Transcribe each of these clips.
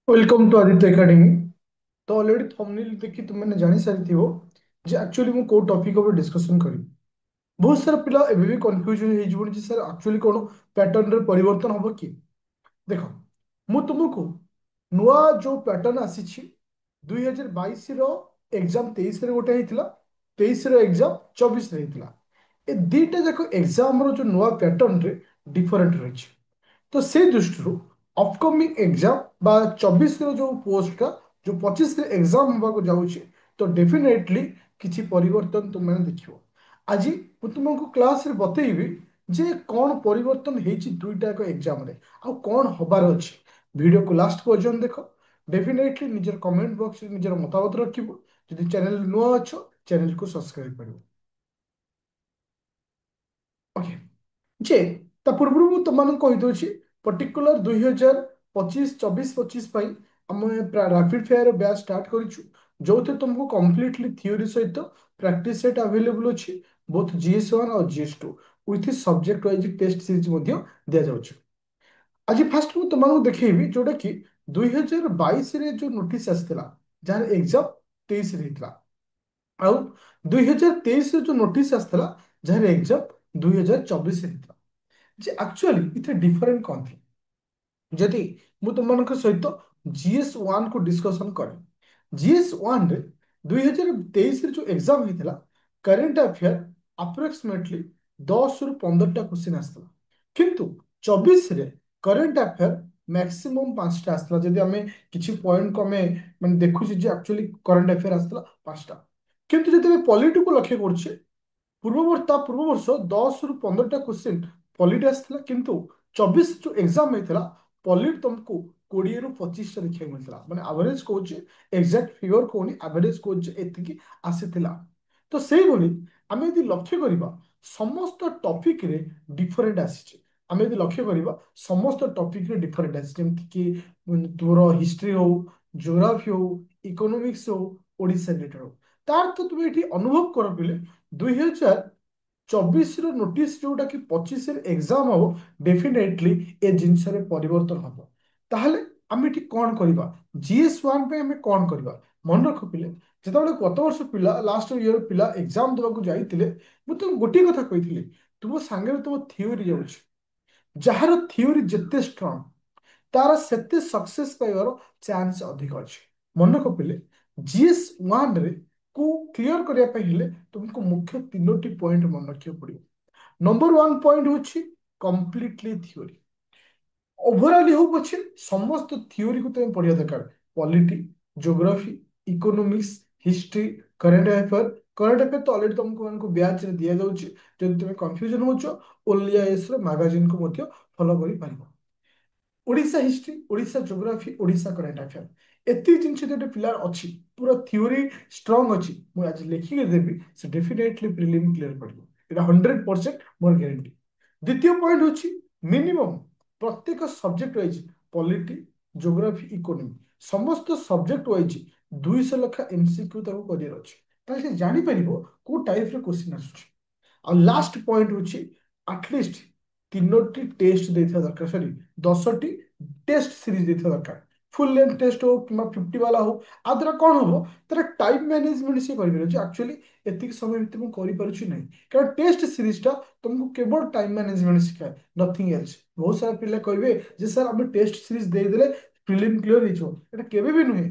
Welcome to Aditya academy. तो already thumbnail देखि तुमने जानी सारी हो जे एक्चुअली मु को टॉपिक ऊपर डिस्कशन करी। बहुत सारा पिला एबे भी कंफ्यूजन हे जीवन जे सर एक्चुअली कोन पैटर्न रे परिवर्तन होबो कि। देखो, मु तुमको नुआ जो पैटर्न आसीछि 2022 रो एग्जाम 23 रे गोटे हेतिला, 23 रो एग्जाम 24 रे हेतिला। ए दीटा जाको एग्जाम रो जो नुआ पैटर्न रे डिफरेंट रहिछि। तो से दृष्टि अपकमिंग एग्जाम बा 24 रो जो पोस्ट का जो 25 रे एग्जाम होगा जाऊँगी, तो डेफिनेटली किसी परिवर्तन तुमने देखियो। आज तुमको क्लास रे बतेइबी जे कौन परिवर्तन हेछि दुईटा को एग्जाम रे आ कौन हबार अछि। वीडियो को लास्ट पर्यंत देखो। डेफिनेटली निजर कमेंट बॉक्स रे निजर मतामत रखिबो। यदि चैनल नुआ अछो चैनल को सब्सक्राइब करिवो। ओके, जे ता पूर्व मु तुमको कहि दउछि पर्टिकुलर 2025-24 ପାଇଁ ଆମେ ରାପିଡ ଫାୟାର ବ୍ୟାଚ୍ ଷ୍ଟାର୍ଟ କରିଛୁ। ଯୋଉଥିରେ ତୁମକୁ କମ୍ପ୍ଲିଟଲି ଥିଓରି ସହିତ ପ୍ରାକ୍ଟିସ ସେଟ୍ ଆଭେଲେବୁଲ ଅଛି। ବୋଥ GS1 ଆଉ GS2 with subject wise test series ମଧ୍ୟ ଦିଆଯାଉଛି। ଆଜି ଫାଷ୍ଟ ମୁଁ ତୁମକୁ ଦେଖେଇବି ଯୋଉଟା କି 2022 ରେ ଯୋଉ ନୋଟିସ ଆସିଥିଲା, ଯାହାର ଏକ୍ସାମ 23 ରେ ହେଇଥିଲା, ଆଉ 2023 ରେ ଯୋଉ ନୋଟିସ ଆସିଥିଲା ଯାହାର ଏକ୍ସାମ 2024 ରେ ହେଇଥିଲା। ଯେ ଆକ୍ଚୁଆଲି ଏଥିରେ ଡିଫରେଣ୍ଟ କଣ ଥିଲା। ଯଦି ମୁଁ ତୁମମାନଙ୍କ ସହିତ GS1 କୁ ଡିସ୍କସନ କରେ, GS1 ରେ 2023 ରେ ଯୋଉ ଏକ୍ସାମ ହେଇଥିଲା, କରେଣ୍ଟ ଆଫେୟାର ଆପ୍ରୋକ୍ସିମେଟଲି 10 ରୁ 15ଟା କ୍ୱେଶ୍ଚିନ୍ ଆସିଥିଲା। କିନ୍ତୁ 24 ରେ କରେଣ୍ଟ ଆଫେୟାର ମ୍ୟାକ୍ସିମମ୍ 5ଟା ଆସିଥିଲା। ଯଦି ଆମେ କିଛି ପଏଣ୍ଟକୁ ଆମେ ମାନେ ଦେଖୁଛି ଯେ ଆକ୍ଚୁଆଲି କରେଣ୍ଟ ଆଫେୟାର ଆସିଥିଲା 5ଟା। କିନ୍ତୁ ଯେତେବେଳେ ପଲିଟିକୁ ଲକ୍ଷ୍ୟ କରୁଛେ, ପୂର୍ବ ବର୍ଷ 10 ରୁ 15ଟା କ୍ୱେଶ୍ଚିନ୍ ପଲିଟି ଆସିଥିଲା। କିନ୍ତୁ 24 ଯୋଉ ଏକ୍ସାମ ହେଇଥିଲା ପଲିଟି ତମକୁ 20 ରୁ 25ଟା ଦେଖିବାକୁ ମିଳିଥିଲା। ମାନେ ଆଭରେଜ କହୁଛି, ଏକ୍ସାକ୍ଟ ଫିଗର କହୁନି, ଆଭରେଜ କହୁଛି ଏତିକି ଆସିଥିଲା। ତ ସେଇଭଳି ଆମେ ଯଦି ଲକ୍ଷ୍ୟ କରିବା ସମସ୍ତ ଟପିକରେ ଡିଫରେଣ୍ଟ ଆସିଛି। ଆମେ ଯଦି ଲକ୍ଷ୍ୟ କରିବା ସମସ୍ତ ଟପିକରେ ଡିଫରେଣ୍ଟ ଆସିଛି, ଯେମିତିକି ତୁମର ହିଷ୍ଟ୍ରି ହଉ, ଜିଓଗ୍ରାଫି ହଉ, ଇକୋନୋମିକ୍ସ ହଉ, ଓଡ଼ିଶା ରିଲେଟେଡ ହଉ। ତାର ତ ତୁମେ ଏଠି ଅନୁଭବ କର ପିଲେ 2024 ର ନୋଟିସ ଯୋଉଟା କି 25 ରେ ଏକ୍ସାମ ହବ, ଡେଫିନେଟଲି ଏ ଜିନିଷରେ ପରିବର୍ତ୍ତନ ହବ। ତାହେଲେ ଆମେ ଏଠି କଣ କରିବା, GS1 ପାଇଁ ଆମେ କଣ କରିବା। ମନେ ରଖ ପିଲେ, ଯେତେବେଳେ ଗତ ବର୍ଷ ପିଲା ଲାଷ୍ଟ ଇୟର ପିଲା ଏକ୍ସାମ ଦେବାକୁ ଯାଇଥିଲେ, ମୁଁ ତ ଗୋଟିଏ କଥା କହିଥିଲି, ତୁମ ସାଙ୍ଗରେ ତୁମ ଥିଓରି ଯାଉଛି। ଯାହାର ଥିଓରି ଯେତେ ଷ୍ଟ୍ରଙ୍ଗ ତାର ସେତେ ସକ୍ସେସ୍ ପାଇବାର ଚାନ୍ସ ଅଧିକ ଅଛି। ମନେ ରଖ ପିଲେ, GS1 ରେ କୁ କ୍ଲିୟର କରିବା ପାଇଁ ହେଲେ ତୁମକୁ ମୁଖ୍ୟ 3ଟି ପଏଣ୍ଟ ମନେ ରଖିବାକୁ ପଡିବ। ନମ୍ବର 1 ପଏଣ୍ଟ ହଉଛି କମ୍ପ୍ଲିଟଲି ଥିଓରି। ଓଭରାଲି ହଉ ପଛେ ସମସ୍ତ ଥିଓରିକୁ ତୁମେ ପଢିବା ଦରକାର। Polity, geography, economics, history, current affair. Current affair ତ ଅଲରେଡି ତମକୁ ମାନଙ୍କୁ ବ୍ୟାଚରେ ଦିଆଯାଉଛି। ଯଦି ତୁମେ କନଫ୍ୟୁଜନ ହଉଛ, ONLIS ର ମାଗାଜିନକୁ ମଧ୍ୟ ଫଲୋ କରିପାରିବ। Odisha history, Odisha geography, Odisha current affair, ଏତିକି ଜିନିଷ ଯଦି ଗୋଟେ ପିଲାର ଅଛି, ପୁରା ଥିଓରି ଷ୍ଟ୍ରଙ୍ଗ ଅଛି, ମୁଁ ଆଜି ଲେଖିକି ଦେବି, ସେ ଡେଫିନେଟଲି ପ୍ରିଲିମ୍ କ୍ଲିୟର କରିବ। ଏଇଟା 100% ମୋର ଗ୍ୟାରେଣ୍ଟି। ଦ୍ୱିତୀୟ ପଏଣ୍ଟ ହଉଛି ମିନିମମ୍ ପ୍ରତ୍ୟେକ subject wise polity, geography, economy ସମସ୍ତ ସବଜେକ୍ଟ ୱାଇଜ 200 ଲେଖା MCQ ତାକୁ କରିବାର ଅଛି। ତାହେଲେ ସେ ଜାଣିପାରିବ କୋଉ ଟାଇପର କ୍ୱେଶ୍ଚିନ୍ ଆସୁଛି। ଆଉ ଲାଷ୍ଟ ପଏଣ୍ଟ ହଉଛି ଆଟଲିଷ୍ଟ 3ଟି ଟେଷ୍ଟ ଦେଇଥିବା ଦରକାର, ସରି 10ଟି ଟେଷ୍ଟ ସିରିଜ ଦେଇଥିବା ଦରକାର। ଫୁଲ ଲେନ୍ଥ ଟେଷ୍ଟ ହଉ କିମ୍ବା 50 ବାଲା ହଉ, ଆ ଦ୍ୱାରା କ'ଣ ହବ, ତାର ଟାଇମ ମ୍ୟାନେଜମେଣ୍ଟ ସେ କରିପାରିବ ଯେ ଆକ୍ଚୁଆଲି ଏତିକି ସମୟ ଭିତରେ ମୁଁ କରିପାରୁଛି ନାହିଁ। କାରଣ ଟେଷ୍ଟ ସିରିଜଟା ତୁମକୁ କେବଳ ଟାଇମ ମ୍ୟାନେଜମେଣ୍ଟ ଶିଖାଏ, ନଥିଙ୍ଗ ଏଲ୍ସ। ବହୁତ ସାରା ପିଲା କହିବେ ଯେ ସାର୍ ଆମେ ଟେଷ୍ଟ ସିରିଜ ଦେଇଦେଲେ ପ୍ରିଲିମ୍ କ୍ଲିୟର ହେଇଯିବ। ଏଟା କେବେ ବି ନୁହେଁ।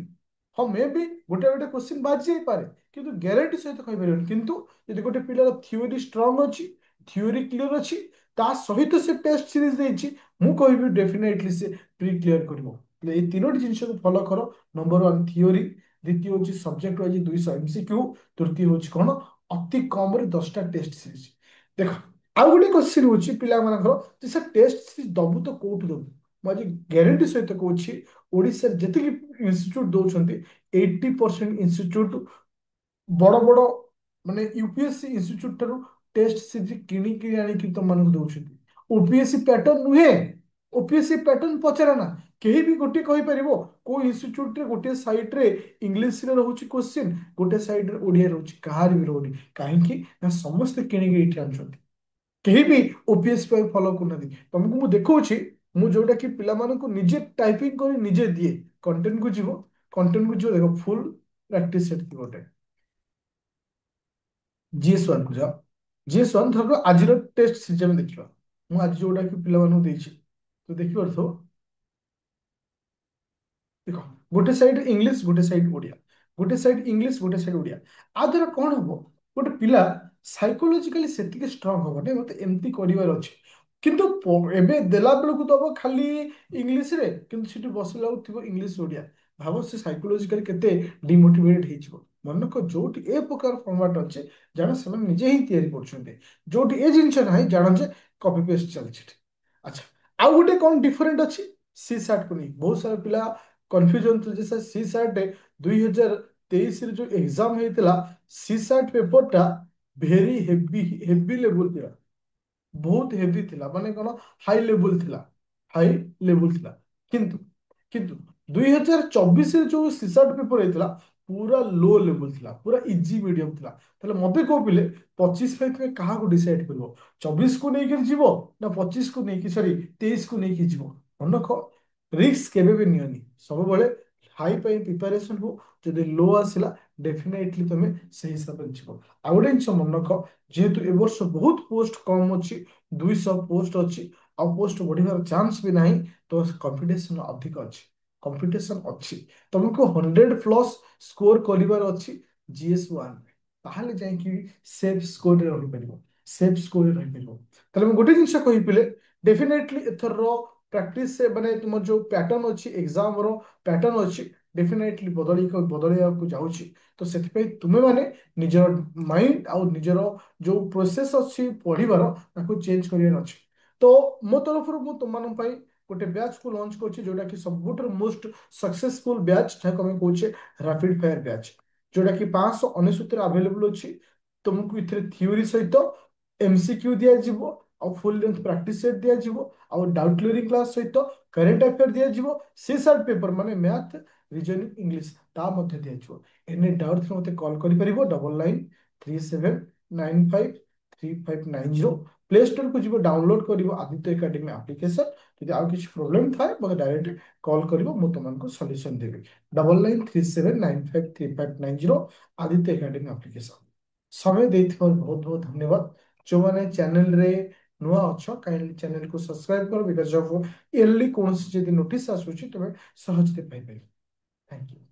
ହଁ ମେ ବି ଗୋଟେ ଗୋଟେ କ୍ୱେଶ୍ଚିନ୍ ବାଜି ଯାଇପାରେ, କିନ୍ତୁ ଗ୍ୟାରେଣ୍ଟି ସହିତ କହିପାରିବନି। କିନ୍ତୁ ଯଦି ଗୋଟେ ପିଲାର ଥିଓରି ଷ୍ଟ୍ରଙ୍ଗ ଅଛି, ଥିଓରି କ୍ଲିୟର ଅଛି, ତା ସହିତ ସେ ଟେଷ୍ଟ ସିରିଜ ଦେଇଛି, ମୁଁ କହିବି ଡେଫିନେଟଲି ସେ ପ୍ରି କ୍ଲିୟର କରିବ। ଏଇ 3ଟି ଜିନିଷକୁ ଫଲୋ କର। ନମ୍ବର 1 ଥିଓରି, ଦ୍ୱିତୀୟ ହଉଛି ସବଜେକ୍ଟ ୱାଇଜ 200 MCQ, ତୃତୀୟ ହଉଛି କ'ଣ, ଅତି କମରେ 10ଟା ଟେଷ୍ଟ ସିରିଜ। ଦେଖ, ଆଉ ଗୋଟେ କ୍ୱେଶ୍ଚିନ୍ ହଉଛି ପିଲାମାନଙ୍କର ଯେ ସାର୍ ଟେଷ୍ଟ ସିରିଜ ଦବୁ ତ କୋଉଠୁ ଦବୁ। ମୁଁ ଆଜି ଗ୍ୟାରେଣ୍ଟି ସହିତ କହୁଛି, ଓଡ଼ିଶାରେ ଯେତିକି ଇନଷ୍ଟିଚ୍ୟୁଟ ଦଉଛନ୍ତି 80% ଇନଷ୍ଟିଚ୍ୟୁଟ ବଡ଼ ବଡ଼ ମାନେ UPSC ଇନଷ୍ଟିଚ୍ୟୁଟ ଠାରୁ ଟେଷ୍ଟ ସିରିଜ କିଣିକି ଆଣିକି ତମମାନଙ୍କୁ ଦଉଛନ୍ତି। OPSC ପ୍ୟାଟର୍ନ ନୁହେଁ, OPSC ପ୍ୟାଟର୍ନ ପଚାରେ ନା। କେହି ବି ଗୋଟିଏ କହିପାରିବ କୋଉ ଇନଷ୍ଟିଚ୍ୟୁଟରେ ଗୋଟିଏ ସାଇଡରେ ଇଂଲିଶରେ ରହୁଛି କ୍ୱେଶ୍ଚିନ୍, ଗୋଟେ ସାଇଡରେ ଓଡ଼ିଆ ରହୁଛି, କାହାର ବି ରହୁନି। କାହିଁକି ନା ସମସ୍ତେ କିଣିକି ଏଇଠି ଆଣୁଛନ୍ତି। କେହି ବି OPSC ପାଇଁ ଫଲୋ କରୁନାହାନ୍ତି। ତମକୁ ମୁଁ ଦେଖଉଛି ମୁଁ ଯୋଉଟା କି ପିଲାମାନଙ୍କୁ ନିଜେ ଟାଇପିଂ କରି ନିଜେ ଦିଏ। କଣ୍ଟେଣ୍ଟ କୁ ଯିବ ଦେଖ ଫୁଲ ପ୍ରାକ୍ଟିସ ସେଟ୍ ଗୋଟେ GS1 କୁ ଯାଅ। GS1 ଧର ଆଜିର ଟେଷ୍ଟ ସିରିଜ ଆମେ ଦେଖିବା। ମୁଁ ଆଜି ଯୋଉଟା କି ପିଲାମାନଙ୍କୁ ଦେଇଛି ତ ଦେଖିପାରୁଥିବ। ଦେଖ ଗୋଟେ ସାଇଡ୍ ଇଂଲିଶ ଗୋଟେ ସାଇଡ୍ ଓଡ଼ିଆ, ଗୋଟେ ସାଇଡ୍ ଇଂଲିଶ ଗୋଟେ ସାଇଡ୍ ଓଡ଼ିଆ। ଆ ଦ୍ୱାରା କଣ ହବ, ଗୋଟେ ପିଲା ସାଇକୋଲୋଜିକାଲି ସେତିକି ଷ୍ଟ୍ରଙ୍ଗ ହବ ନାଇଁ ମତେ ଏମିତି କରିବାର ଅଛି। କିନ୍ତୁ ଏବେ ଦେଲା ବେଳକୁ ଦବ ଖାଲି ଇଂଲିଶରେ, କିନ୍ତୁ ସେଠି ବସିଲା ବେଳକୁ ଥିବ ଇଂଲିଶ ଓଡ଼ିଆ। ଭାବ ସେ ସାଇକୋଲୋଜିକାଲି କେତେ ଡିମୋଟିଭେଟେଡ ହେଇଯିବ। ମନେକ ଯୋଉଠି ଏ ପ୍ରକାର ଫର୍ମାଟ ଅଛି, ଜାଣ ସେମାନେ ନିଜେ ହିଁ ତିଆରି କରୁଛନ୍ତି। ଯୋଉଠି ଏ ଜିନିଷ ନାହିଁ, ଜାଣ ଯେ କପି ପେଷ୍ଟ ଚାଲିଛି ଏଠି। ଆଚ୍ଛା, ଆଉ ଗୋଟେ କଣ ଡିଫରେଣ୍ଟ ଅଛି ସି ସାର୍ଟ କୁ ନେଇ ବହୁତ ସାରା ପିଲା କନଫ୍ୟୁଜନ ଥିଲେ ଯେ ସାର୍ ସି ସାର୍ଟ 2023 ଯୋଉ ଏକ୍ସାମ ହେଇଥିଲା, ସି ସାର୍ଟ ପେପରଟା ଭେରି ହେଭି ହେଭି ଲେବୁଲ ଥିଲା, ବହୁତ ହେଭି ଥିଲା। ମାନେ କଣ, ହାଇ ଲେବୁଲ ଥିଲା, ହାଇ ଲେବୁଲ ଥିଲା। କିନ୍ତୁ କିନ୍ତୁ 2024 ଯୋଉ ସିସାଟ ପେପର ହେଇଥିଲା, ପୁରା ଲୋ ଲେବୁଲ ଥିଲା, ପୁରା ଇଜି ମିଡିୟମ ଥିଲା। ତାହେଲେ ମତେ କହୁଥିଲେ 25 ପାଇଁ ତୁମେ କାହାକୁ ଡିସାଇଡ କରିବ, 24 କୁ ନେଇକି ଯିବ ନା 25 କୁ ନେଇକି, ସରି 23 କୁ ନେଇକି ଯିବ। ମନେ ରଖ, ରିସ୍କ କେବେ ବି ନିଅନି। ସବୁବେଳେ ହାଇ ପାଇଁ ପ୍ରିପାରେସନ ହଉ, ଯଦି ଲୋ ଆସିଲା ଡେଫିନେଟଲି ତମେ ସେଇ ହିସାବରେ ଯିବ। ଆଉ ଗୋଟେ ଜିନିଷ ମନେ ରଖ, ଯେହେତୁ ଏ ବର୍ଷ ବହୁତ ପୋଷ୍ଟ କମ ଅଛି, 200 ପୋଷ୍ଟ ଅଛି, ଆଉ ପୋଷ୍ଟ ବଢିବାର ଚାନ୍ସ ବି ନାହିଁ, ତ କମ୍ପିଟିସନ ଅଧିକ ଅଛି। କମ୍ପିଟିସନ ଅଛି, ତମକୁ 100+ ସ୍କୋର କରିବାର ଅଛି GS1, ତାହେଲେ ଯାଇକି ସେଫ୍ ସ୍କୋରରେ ରହିପାରିବ, ସେଫ୍ ସ୍କୋରରେ ରହିପାରିବ। ତାହେଲେ ମୁଁ ଗୋଟେ ଜିନିଷ କହିଥିଲେ, ଡେଫିନେଟଲି ଏଥରର ପ୍ରାକ୍ଟିସ ମାନେ ତୁମର ଯୋଉ ପ୍ୟାଟର୍ନ ଅଛି, ଏକ୍ସାମର ପ୍ୟାଟର୍ନ ଅଛି, ଡେଫିନେଟଲି ବଦଳିବାକୁ ଯାଉଛି। ତ ସେଥିପାଇଁ ତୁମେ ମାନେ ନିଜର ମାଇଣ୍ଡ ଆଉ ନିଜର ଯୋଉ ପ୍ରୋସେସ ଅଛି ପଢିବାର, ତାକୁ ଚେଞ୍ଜ କରିବାର ଅଛି। ତ ମୋ ତରଫରୁ ମୁଁ ତୁମମାନଙ୍କ ପାଇଁ ଗୋଟେ ବ୍ୟାଚ୍ କୁ ଲଞ୍ଚ କରୁଛି, ଯୋଉଟା କି ସବୁଠାରୁ ମୋଷ୍ଟ ସକ୍ସେସଫୁଲ ବ୍ୟାଚ୍, ଯାହାକୁ ଆମେ କହୁଛେ ରାପିଡ ଫାୟାର ବ୍ୟାଚ୍, ଯୋଉଟା କି 599 ଆଭେଲେବୁଲ ଅଛି। ତୁମକୁ ଏଥିରେ ଥିଓରି ସହିତ MCQ ଦିଆଯିବ, ଆଉ ଫୁଲ ଲେନ୍ଥ ପ୍ରାକ୍ଟିସ ସେଟ୍ ଦିଆଯିବ, ଆଉ ଡାଉଟ୍ କ୍ଲିୟରିଂ କ୍ଲାସ ସହିତ କରେଣ୍ଟ ଆଫେୟାର ଦିଆଯିବ। ସି ସାର୍ଟ ପେପର ମାନେ ମ୍ୟାଥ, ରିଜନିଂ, ଇଂଲିଶ ତା ମଧ୍ୟ ଦିଆଯିବ। ଏନି ଡାଉଟ୍ ଥିଲେ ମତେ କଲ୍ କରିପାରିବ, 9937953590। ପ୍ଲେ ଷ୍ଟୋରକୁ ଯିବ, ଡାଉନଲୋଡ କରିବ ଆଦିତ୍ୟ ଏକାଡେମୀ ଆପ୍ଲିକେସନ। ଯଦି ଆଉ କିଛି ପ୍ରୋବ୍ଲେମ ଥାଏ ମୋତେ ଡାଇରେକ୍ଟ କଲ୍ କରିବ, ମୁଁ ତୁମକୁ ସଲ୍ୟୁସନ ଦେବି। 9937953590 ଆଦିତ୍ୟ ଏକାଡେମୀ ଆପ୍ଲିକେସନ। ସମୟ ଦେଇଥିବାରୁ ବହୁତ ବହୁତ ଧନ୍ୟବାଦ। ଯୋଉମାନେ ଚ୍ୟାନେଲରେ ନୂଆ ଅଛ, କାଇଣ୍ଡଲି ଚ୍ୟାନେଲକୁ ସବସ୍କ୍ରାଇବ କର, ବିକଜ ଅଫ୍ ଇୟରଲି କୌଣସି ଯଦି ନୋଟିସ୍ ଆସୁଛି ତୁମେ ସହଜରେ ପାଇପାରିବ। Thank you.